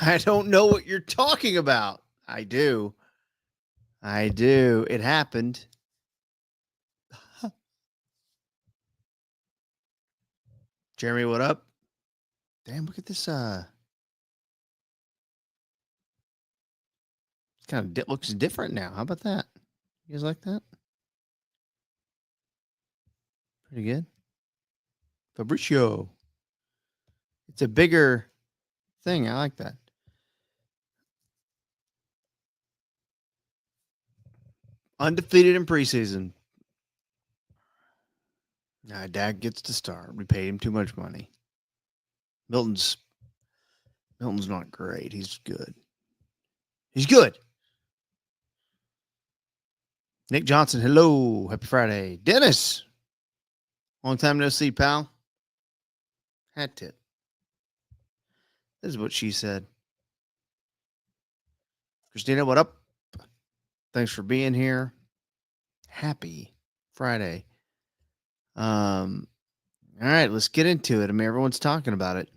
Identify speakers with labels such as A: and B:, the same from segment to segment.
A: I don't know what you're talking about. I do. I do. It happened. Jeremy, what up? Damn, look at this. Kind of looks different now. How about that? You guys like that? Pretty good. Fabricio. It's a bigger thing. I like that. Undefeated in preseason. Dak gets to start. We paid him too much money. Milton's Milton's not great. He's good. He's good. Nick Johnson, hello. Happy Friday. Dennis, long time no see, pal. Hat tip. This is what she said. Christina, what up? Thanks for being here. Happy Friday. All right, let's get into it. I mean, everyone's talking about it.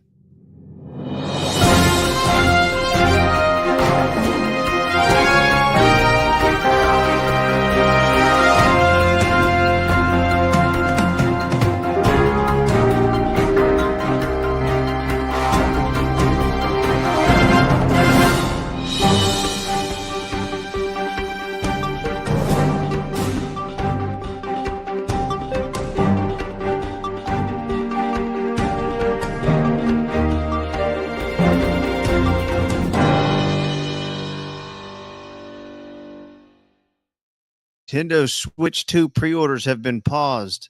A: Nintendo Switch 2 pre-orders have been paused.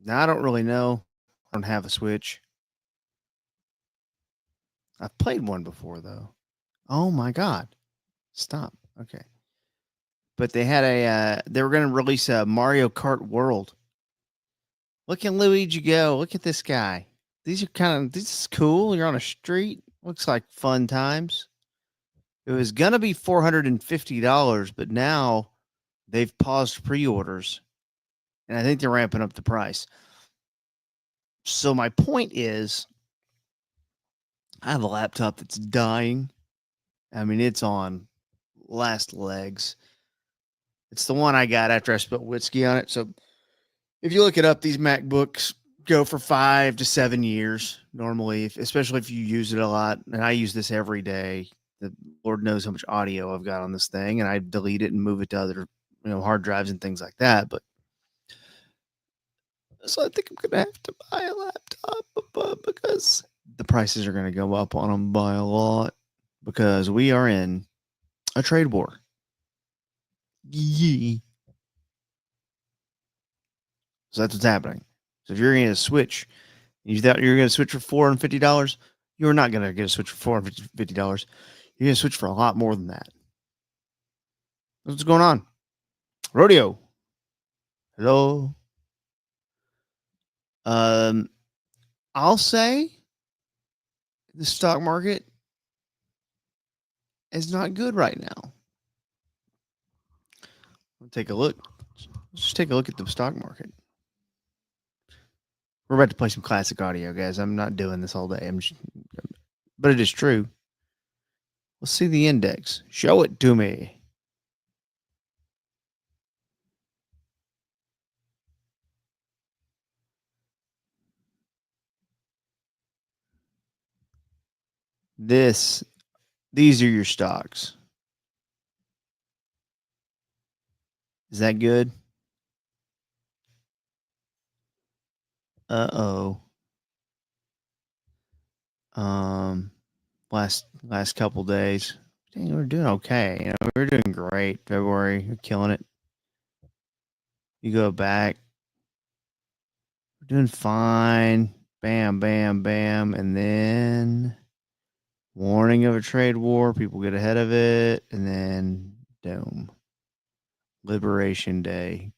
A: Now, I don't really know. I don't have a Switch. I've played one before, though. Oh, my God. Stop. Okay. But they had they were going to release a Mario Kart World. Look at Luigi go. Look at this guy. This is cool. You're on a street. Looks like fun times. It was going to be $450, but now they've paused pre-orders. And I think they're ramping up the price. So my point is, I have a laptop that's dying. I mean, it's on last legs. It's the one I got after I spilled whiskey on it. So if you look it up, these MacBooks go for 5 to 7 years normally, especially if you use it a lot. And I use this every day. The Lord knows how much audio I've got on this thing, and I delete it and move it to other, hard drives and things like that. But so I think I'm gonna have to buy a laptop because the prices are gonna go up on them by a lot because we are in a trade war. Yee. So that's what's happening. So if you're going to switch, you thought you're going to switch for $450, you're not going to get a switch for $450. You're going to switch for a lot more than that. What's going on? Rodeo. Hello. I'll say the stock market is not good right now. Let's take a look. Let's just take a look at the stock market. We're about to play some classic audio, guys. I'm not doing this all day. But it is true. Let's see the index. Show it to me. These are your stocks. Is that good? Uh-oh. Last couple days. Dang, we're doing okay. We're doing great. February, we're killing it. You go back. We're doing fine. Bam, bam, bam. And then warning of a trade war. People get ahead of it. And then boom. Liberation Day.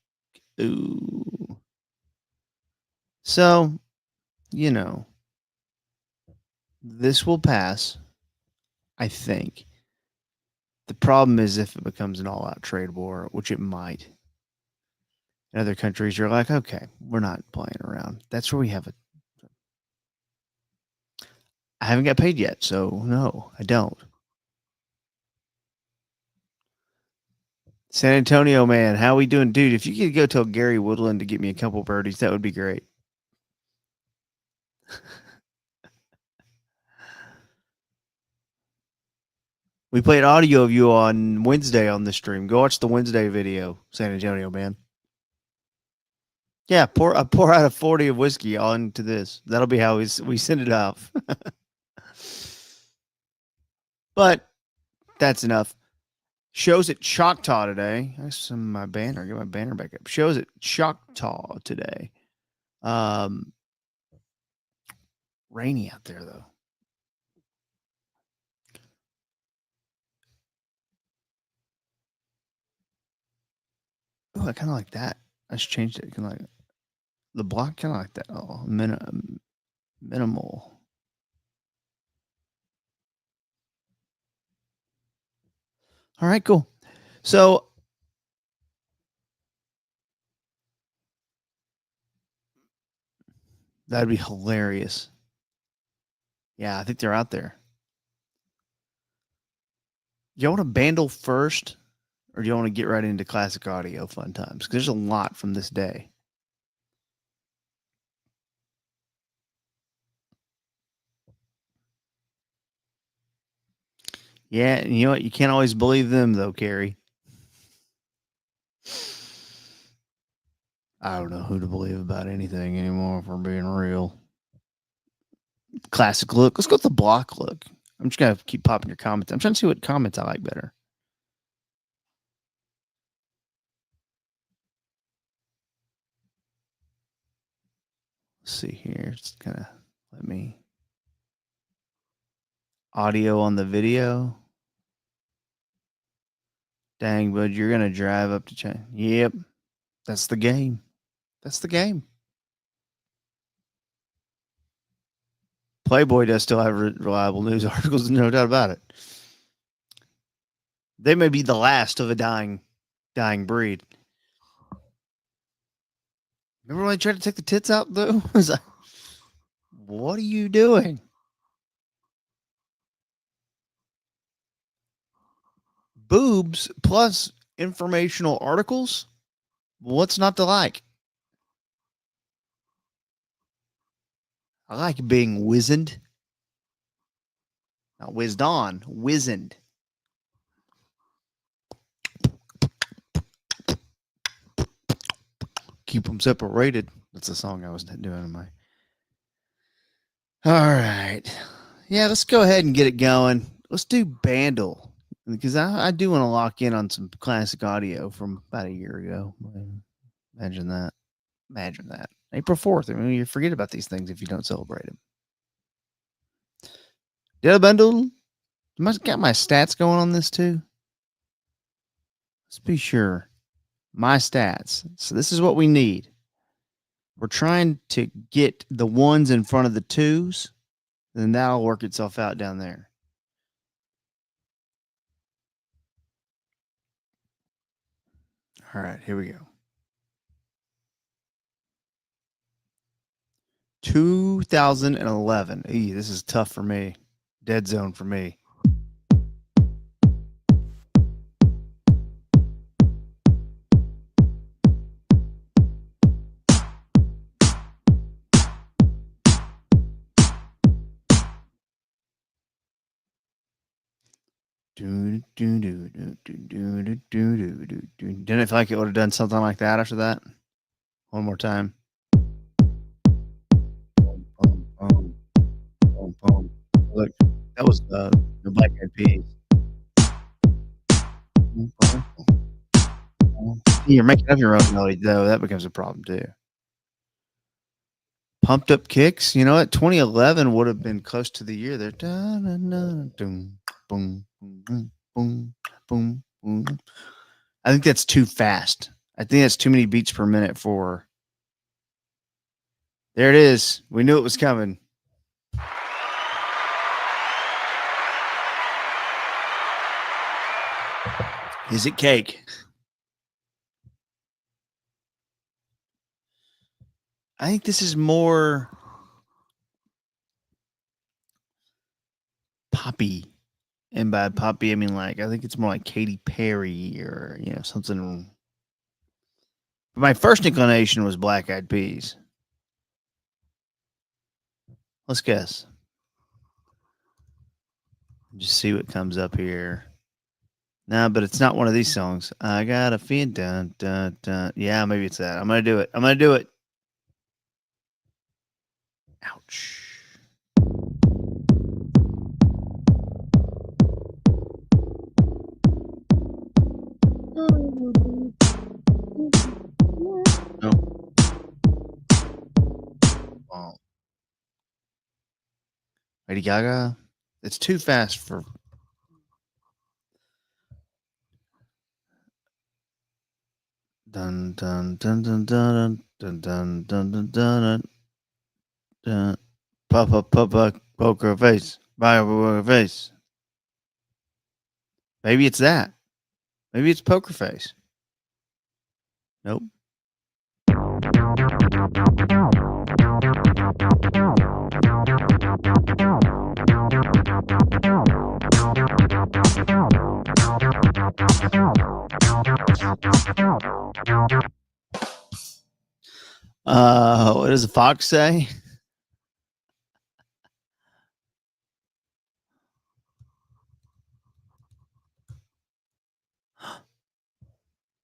A: Ooh. So, this will pass, I think. The problem is if it becomes an all-out trade war, which it might. In other countries, you're like, okay, we're not playing around. That's where we have it. I haven't got paid yet, so no, I don't. San Antonio, man, how we doing, dude? If you could go tell Gary Woodland to get me a couple birdies, that would be great. We played audio of you on Wednesday on the stream. Go watch the Wednesday video, San Antonio, man. Yeah, pour out a 40 of whiskey onto this. That'll be how we send it off. But that's enough. Shows at Choctaw today. I some my banner. Get my banner back up. Shows at Choctaw today. Rainy out there though. Oh, I kind of like that. I just changed it. Kind of like the block. Kind of like that. Oh, minimal. All right, cool. So that'd be hilarious. Yeah, I think they're out there. You want to bandle first, or do you want to get right into classic audio fun times? Because there's a lot from this day. Yeah, and you know what? You can't always believe them though, Carrie. I don't know who to believe about anything anymore, if we're being real. Classic look. Let's go with the block look. I'm just gonna keep popping your comments. I'm trying to see what comments I like better. Let's see here. Just kind of let me audio on the video. Dang, bud, you're gonna drive up to China. Yep, that's the game. That's the game. Playboy does still have reliable news articles, no doubt about it. They may be the last of a dying breed. Remember when they tried to take the tits out though? I was like, what are you doing? Boobs plus informational articles? What's not to like? I like being wizened. Not whizzed on, wizened. Keep them separated. That's a song I was doing in my. All right. Yeah, let's go ahead and get it going. Let's do Bandle because I do want to lock in on some classic audio from about a year ago. Imagine that. Imagine that. April 4th. I mean, you forget about these things if you don't celebrate them. Did I bundle? I got my stats going on this too. Let's be sure. My stats. So this is what we need. We're trying to get the ones in front of the twos, then that'll work itself out down there. All right, here we go. 2011. This is tough for me. Dead zone for me. Didn't it feel like it would have done something like that after that? One more time. Look, that was the Black Eyed Peas. You're making up your own melody, though. That becomes a problem too. Pumped Up Kicks. You know what? 2011 would have been close to the year there. Boom, boom, boom, boom, boom, boom. I think that's too fast. I think that's too many beats per minute for. There it is. We knew it was coming. Is it cake? I think this is more. poppy. And by poppy, I mean I think it's more like Katy Perry or something. My first inclination was Black Eyed Peas. Let's guess. Just see what comes up here. No, but it's not one of these songs. I got a feeling. Dun, dun, dun. Yeah, maybe it's that. I'm gonna do it. I'm gonna do it. Ouch. No. Oh. Lady Gaga. It's too fast for. Dun dun dun dun dun dun dun dun dun dun dun. Papa poker face. Poker face. Maybe it's that. Maybe it's Poker Face. Nope. What does the fox say?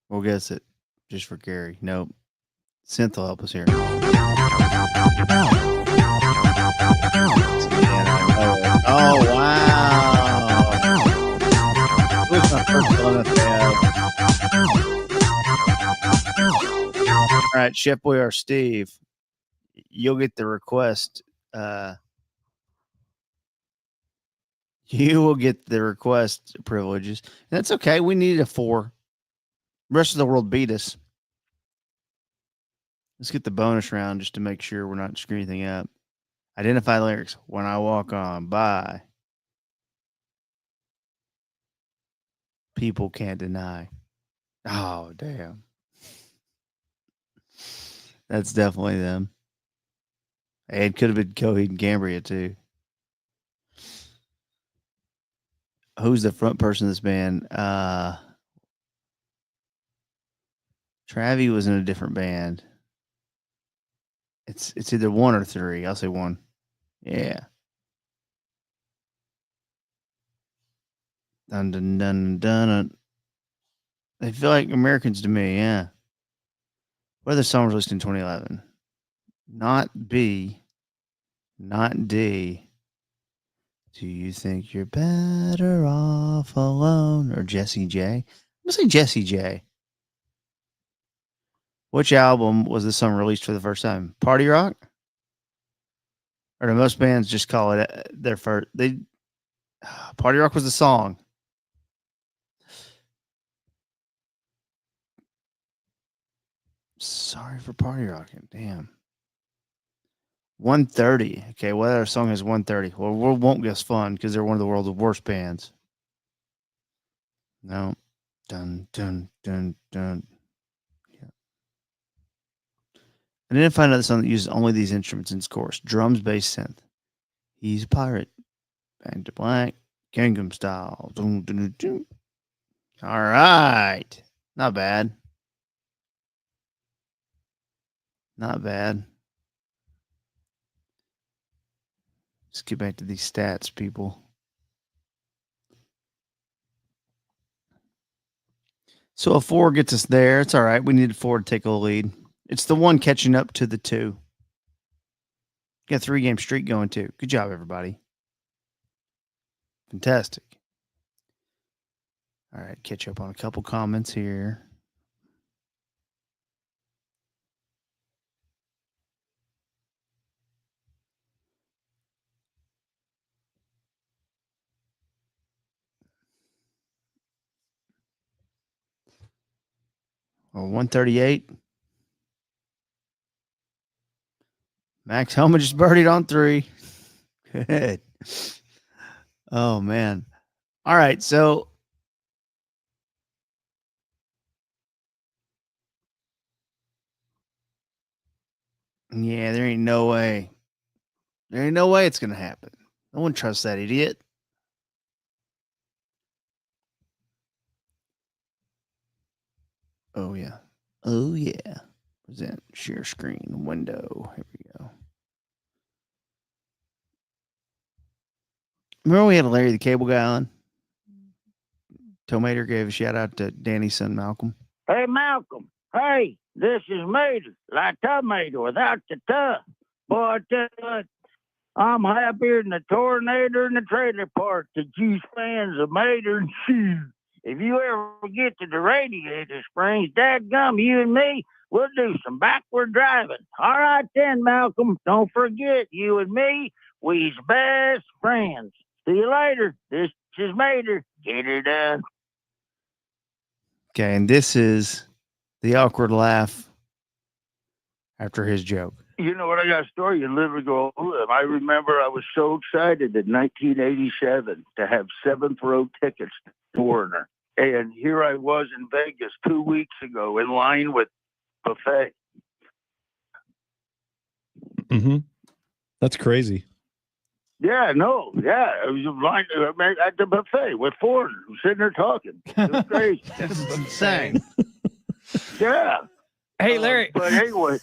A: We'll guess it just for Gary. Nope. Synth will help us here. Oh, wow. It was my first one that they have. All right, Chef Boyardee Steve, you'll get the request. You will get the request privileges. That's okay. We needed a 4. The rest of the world beat us. Let's get the bonus round just to make sure we're not screwing anything up. Identify lyrics. When I walk on by. People can't deny. Oh, damn. That's definitely them. It could have been Coheed and Cambria, too. Who's the front person of this band? Travi was in a different band. It's either 1 or 3. I'll say 1. Yeah. Dun dun dun dun. Dun. They feel like Americans to me. Yeah. What other songs released in 2011? Not B, not D. Do you think you're better off alone? Or Jessie J? I'm gonna say Jessie J. Which album was this song released for the first time? Party Rock? Or do most bands just call it their first? Party Rock was the song. Sorry for Party Rocking. Damn. 130. Okay, what other song is 130? Well, we won't guess Fun because they're one of the world's worst bands. No. Dun dun dun dun. Yeah. I didn't find another song that uses only these instruments in its chorus: drums, bass, synth. He's a pirate. Back to black. Gangnam style. Dun, dun, dun, dun. All right. Not bad. Not bad. Let's get back to these stats, people. So a 4 gets us there. It's all right. We needed 4 to take a lead. It's the 1 catching up to the 2. Got a 3-game streak going too. Good job, everybody. Fantastic. All right, catch up on a couple comments here. Or 138. Max Homa just birdied on 3. Good. Oh, man. All right, so yeah, there ain't no way. There ain't no way it's going to happen. No one trusts that idiot. Oh yeah. Oh yeah. Present share screen window. Here we go. Remember we had Larry the Cable Guy on? Tomater gave a shout out to Danny's son Malcolm.
B: Hey, Malcolm. Hey, this is Mater, like tomato without the tuh. Boy, I tell you what, I'm happier than the tornado in the trailer park to juice fans of Mater and cheese. If you ever get to the Radiator Springs, dadgum, you and me, we'll do some backward driving. All right then, Malcolm. Don't forget, you and me, we's best friends. See you later. This is Mater. Get her done.
A: Okay, and this is the awkward laugh after his joke.
B: You know what? I got a story. You literally go, I remember I was so excited in 1987 to have seventh row tickets to Foreigner. And here I was in Vegas 2 weeks ago in line with buffet.
C: Mm-hmm. That's crazy.
B: Yeah, no, yeah. I was in line at the buffet with Foreigner sitting there talking. It was crazy.
A: That's insane.
B: Yeah.
D: Hey, Larry.
B: But anyway.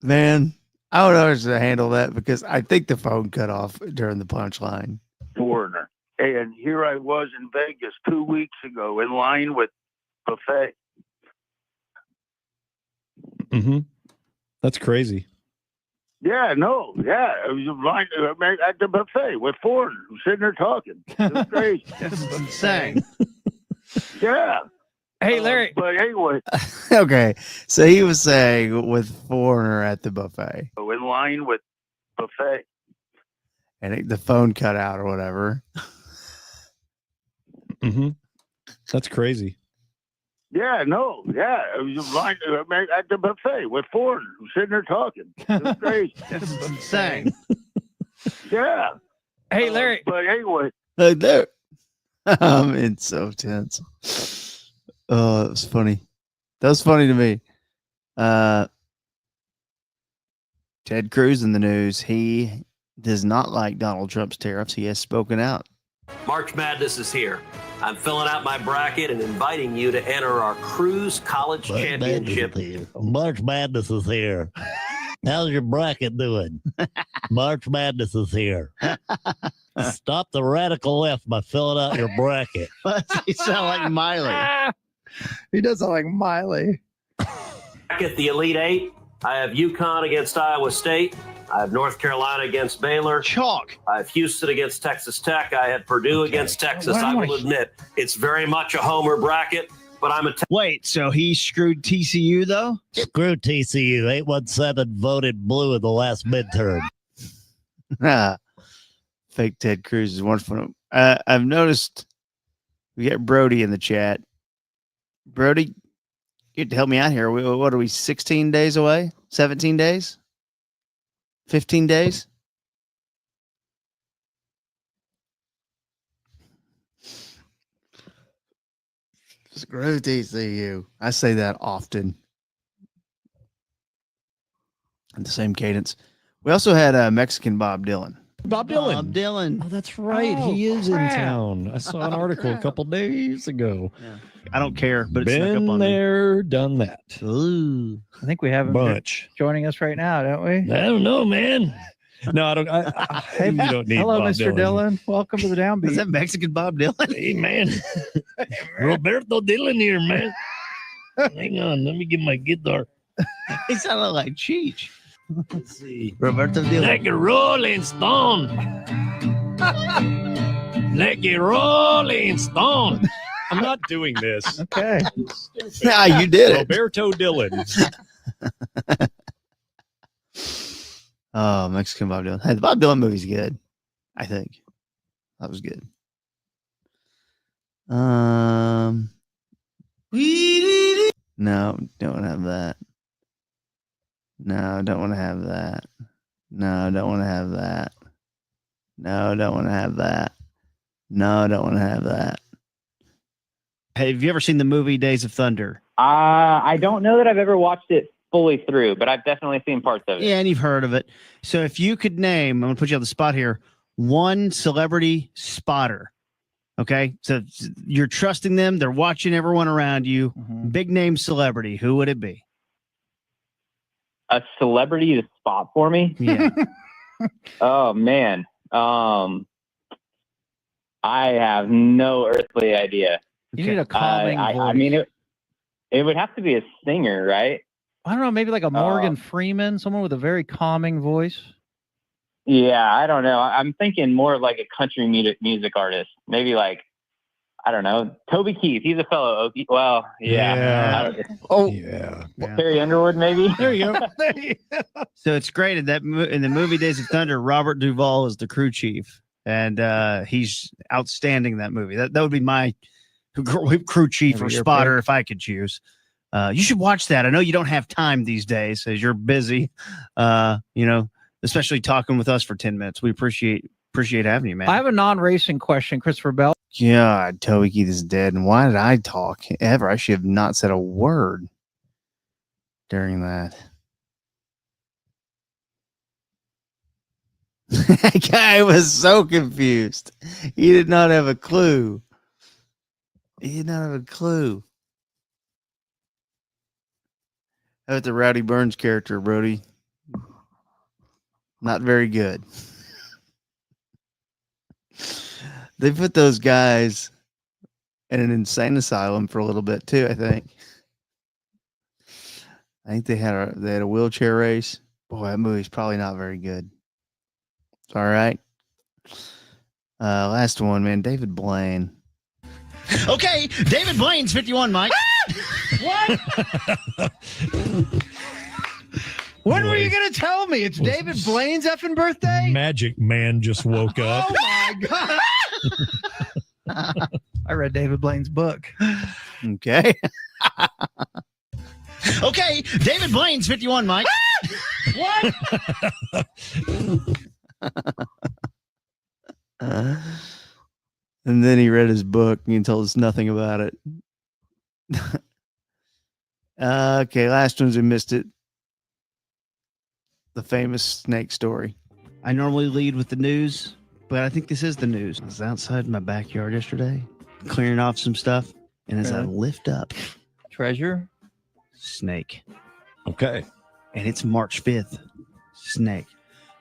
A: Man, I don't know how to handle that because I think the phone cut off during the punchline.
B: Foreigner. And here I was in Vegas 2 weeks ago in line with buffet.
C: Mm-hmm. That's crazy.
B: Yeah, no, yeah. I was in line at the buffet with Foreigner sitting there talking. It was crazy.
A: That's insane.
B: Yeah.
D: Hey, Larry.
B: But anyway.
A: Okay, so he was saying with Foreigner at the buffet.
B: In line with buffet.
A: And the phone cut out or whatever.
C: Mm-hmm. That's crazy.
B: Yeah, no, yeah. I was in line at the buffet with Foreigner sitting there talking. It was crazy.
A: That's insane.
B: Yeah.
D: Hey, Larry.
B: But anyway.
A: Like there. It's so tense. Oh, that was funny. That was funny to me. Ted Cruz in the news. He does not like Donald Trump's tariffs. He has spoken out.
E: March Madness is here. I'm filling out my bracket and inviting you to enter our Cruise College Championship.
F: March Madness is here. How's your bracket doing? March Madness is here. Stop the radical left by filling out your bracket.
A: He sound like Miley. He does sound like Miley.
E: At the Elite Eight, I have UConn against Iowa State. I have North Carolina against Baylor.
A: Chalk.
E: I have Houston against Texas Tech. I had Purdue against Texas. I will admit it's very much a homer bracket, but I'm a
A: Wait, so he screwed TCU though?
F: Screw TCU. 817 voted blue in the last midterm.
A: Fake Ted Cruz is wonderful. I've noticed we got Brody in the chat. Brody, you help me out here. What are we, 16 days away? 17 days? 15 days? Screw TCU. I say that often. In the same cadence. We also had Mexican Bob Dylan.
C: Bob Dylan.
A: Bob Dylan.
C: Oh, that's right.
D: Oh,
C: he is
D: crap.
C: in town. I saw an article a couple days ago.
A: Yeah. I don't care, but it's snuck up
C: Been
A: on
C: there, done that.
A: me. Ooh.
D: I think we have him
C: Bunch.
D: joining us right now, don't we?
C: I don't know, man. No, I don't.
D: Hey,
C: you don't need
D: hello,
C: Bob
D: Mr. Dylan. Welcome to the
A: Is
D: Downbeat.
A: that Mexican Bob Dylan?
C: Hey, man. Roberto Dylan here, man. Hang on. Let me get my guitar.
A: He sounded like Cheech.
C: Let's see.
A: Roberto Dylan.
C: Like a rolling stone. Like a rolling stone. I'm not doing this.
D: Okay.
A: Yeah, you did it.
C: Roberto Dylan.
A: Oh, Mexican Bob Dylan. Hey, the Bob Dylan movie's good. I think that was good. No, don't have that. No, don't want to have that. No, don't want to have that. No, don't want to have that. No, don't want to have that. Hey, have you ever seen the movie Days of Thunder?
G: I don't know that I've ever watched it fully through, but I've definitely seen parts of it.
A: Yeah, and you've heard of it. So if you could name, I'm going to put you on the spot here, one celebrity spotter Okay, so you're trusting them. They're watching everyone around you.
D: Mhm.
A: Big name celebrity. Who would it be?
G: A celebrity to spot for me?
A: Yeah.
G: Oh man. I have no earthly idea.
D: You need a calming voice.
G: I mean, it would have to be a singer, right?
D: I don't know, maybe like a Morgan Freeman, someone with a very calming voice.
G: Yeah, I don't know. I'm thinking more like a country music artist. Maybe like, I don't know, Toby Keith. He's a fellow Okie. Well, yeah.
A: Oh,
C: Yeah.
A: yeah.
G: Terry Underwood, maybe.
C: There you go.
A: So it's great in in the movie Days of Thunder. Robert Duvall is the crew chief, and he's outstanding in that movie. That would be my crew chief
D: Maybe
A: or
D: your
A: spotter if I could choose. You should watch that. I know you don't have time these days as you're busy. Especially talking with us for 10 minutes. We appreciate having you, man.
D: I have a non-racing question, Christopher Bell.
A: God, Toby Keith is dead. And why did I talk ever? I should have not said a word during that. That guy was so confused. He did not have a clue. He did not have a clue. How about the Rowdy Burns character, Brody? Not very good. They put those guys in an insane asylum for a little bit too, I think. They had a wheelchair race. Boy, that movie's probably not very good. It's all right. Last one, man. David Blaine. Okay, David Blaine's 51, Mike.
D: What? When were you going to tell me? It's David Blaine's effing birthday?
C: Magic Man just woke up.
D: Oh, my God. I read David Blaine's book.
A: Okay. Okay, David Blaine's 51, Mike.
D: What?
A: And then he read his book and he told us nothing about it. Okay, last ones we missed it. The famous snake story. I normally lead with the news, but I think this is the news. I was outside my backyard yesterday, clearing off some stuff, and as I
D: Okay.
A: lift up,
D: Treasure?
A: snake.
C: Okay.
A: And it's March 5th. Snake.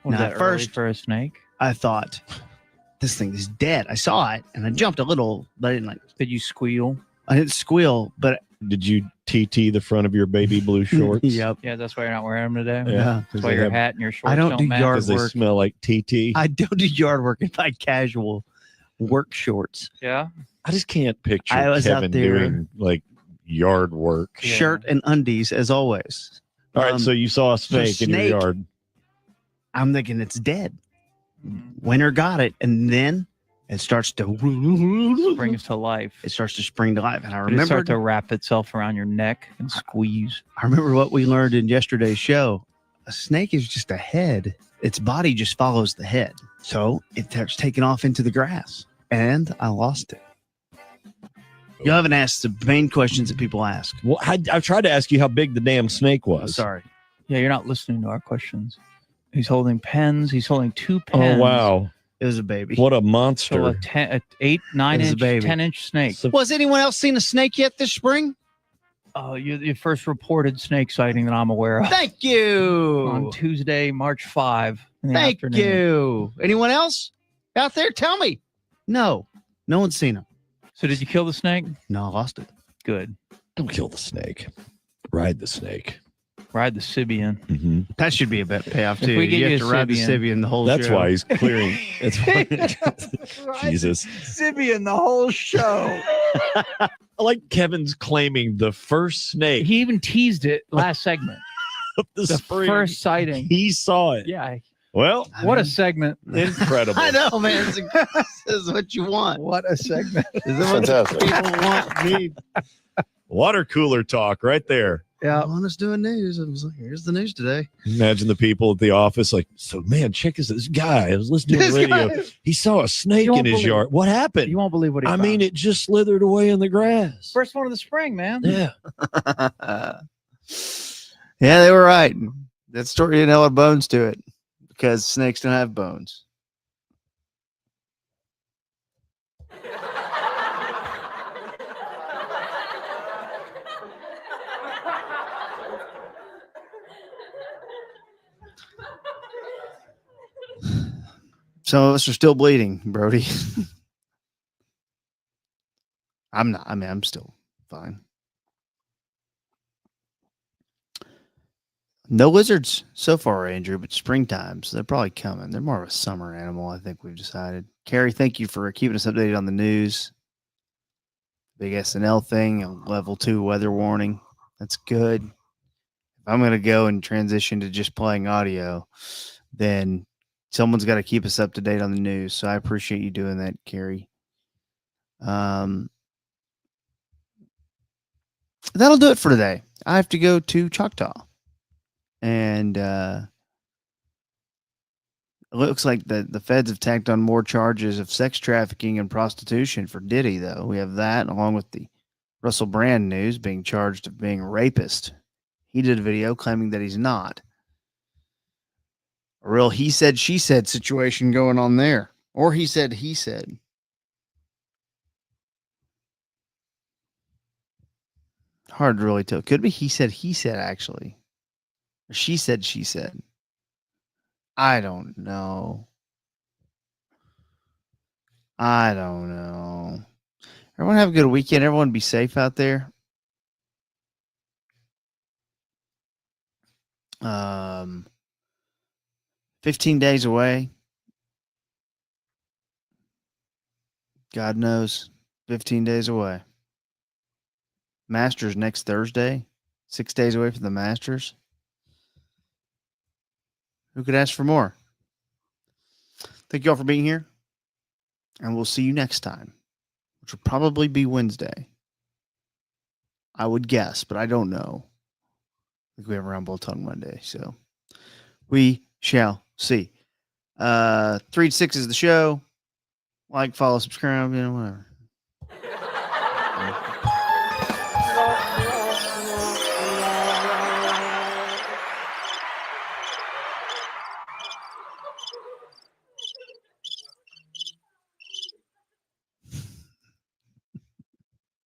D: Was
A: Now,
D: that
A: at
D: early
A: first-
D: for a snake?
A: I thought, this thing is dead. I saw it and I jumped a little, but I
D: Did you squeal?
A: didn't squeal, but
C: Did you TT the front of your baby blue shorts?
A: yep.
D: Yeah, that's why you're not wearing them today.
A: Yeah.
D: That's why your hat and your shorts
A: I don't do
D: match.
A: yard
C: Because they
A: work.
C: smell like TT.
A: I don't do yard work in my casual work shorts.
D: Yeah.
C: I just can't picture
A: I was out
C: Kevin
A: there-
C: doing like yard work.
D: Yeah.
A: Shirt and undies as always.
C: All right, so you saw a snake in your
A: snake-
C: yard.
A: I'm thinking it's dead.
D: Mhm.
A: Winter got it, and then it starts to
D: Brings to life.
A: It starts to spring to life. And I
D: It
A: remember
D: starts to wrap itself around your neck and squeeze.
A: I remember what we learned in yesterday's show. A snake is just a head. Its body just follows the head. So it starts taking off into the grass. And I lost it. You haven't asked the main questions that people ask.
C: Well, I've tried to ask you how big the damn snake
A: Oh,
C: was.
A: sorry.
D: Yeah, you're not listening to our questions. He's holding pens. He's holding 2 pens.
C: Oh, wow.
A: It was a baby.
C: What a
D: So
C: monster.
D: a 8, 9
A: It was a
D: inch,
A: baby.
D: 10-inch snake.
C: So-
A: Well, has anyone else seen a snake yet this spring?
D: Oh, you're the first reported snake sighting that I'm aware of.
A: Thank you.
D: On Tuesday, March 5 in the
A: Thank
D: afternoon.
A: you. Anyone else out there? Tell me. No. No one's seen him.
D: So did you kill the snake?
A: No, I lost it.
D: Good.
C: Don't kill the snake. Ride the snake.
D: Ride the Sibian.
C: Mm-hmm.
A: That should be a bit payoff
D: If
A: too.
D: we get
A: You
D: you
A: have to
D: a
A: ride the
D: Sibian-
A: Sibian the whole
C: That's
A: show.
C: why he's clearing. That's why. Jesus.
D: Sibian the whole show.
C: I like Kevin's claiming the first snake
D: He even teased it last segment.
C: of the,
D: The
C: spring.
D: first sighting.
C: He saw it.
D: Yeah.
C: Well,
D: What a segment.
C: incredible.
A: I know, man. This is what you want.
D: What a segment.
A: This is what
C: Fantastic.
A: people want me.
C: Water cooler talk right there.
D: Yeah.
A: On us doing news. I was like, here's the news today.
C: Imagine the people at the office like, so man, check this guy. I was listening to the radio. He saw a snake
D: You
C: in
D: won't
C: his
D: believe
C: yard. What happened?
D: You won't believe what he
C: I
D: found.
C: mean, it just slithered away in the grass.
D: First one of the spring, man.
C: Yeah.
A: Yeah, they were right. That story didn't have a lot of bones to it because snakes don't have bones. Some of us are still bleeding, Brody. I'm not. I mean, I'm still fine. No lizards so far, Andrew, but springtime, so they're probably coming. They're more of a summer animal, I think we've decided. Carrie, thank you for keeping us updated on the news. Big SNL thing, a level 2 weather warning. That's good. If I'm going to go and transition to just playing audio, then someone's got to keep us up to date on the news. So I appreciate you doing that, Carrie. That'll do it for today. I have to go to Choctaw. And it looks like the feds have tacked on more charges of sex trafficking and prostitution for Diddy, though. We have that, along with the Russell Brand news being charged of being a rapist. He did a video claiming that he's not. A real he said, she said situation going on there. Or he said, he said. Hard to really tell. Could be he said, actually. Or she said, she said. I don't know. Everyone have a good weekend. Everyone be safe out there. 15 days away. God knows. 15 days away. Masters next Thursday. 6 days away from the Masters. Who could ask for more? Thank you all for being here. And we'll see you next time, which will probably be Wednesday. I would guess, but I don't know. I think we have Rumble Tongue Monday, so we shall see. 3 to 6 is the show. Like, follow, subscribe, whatever.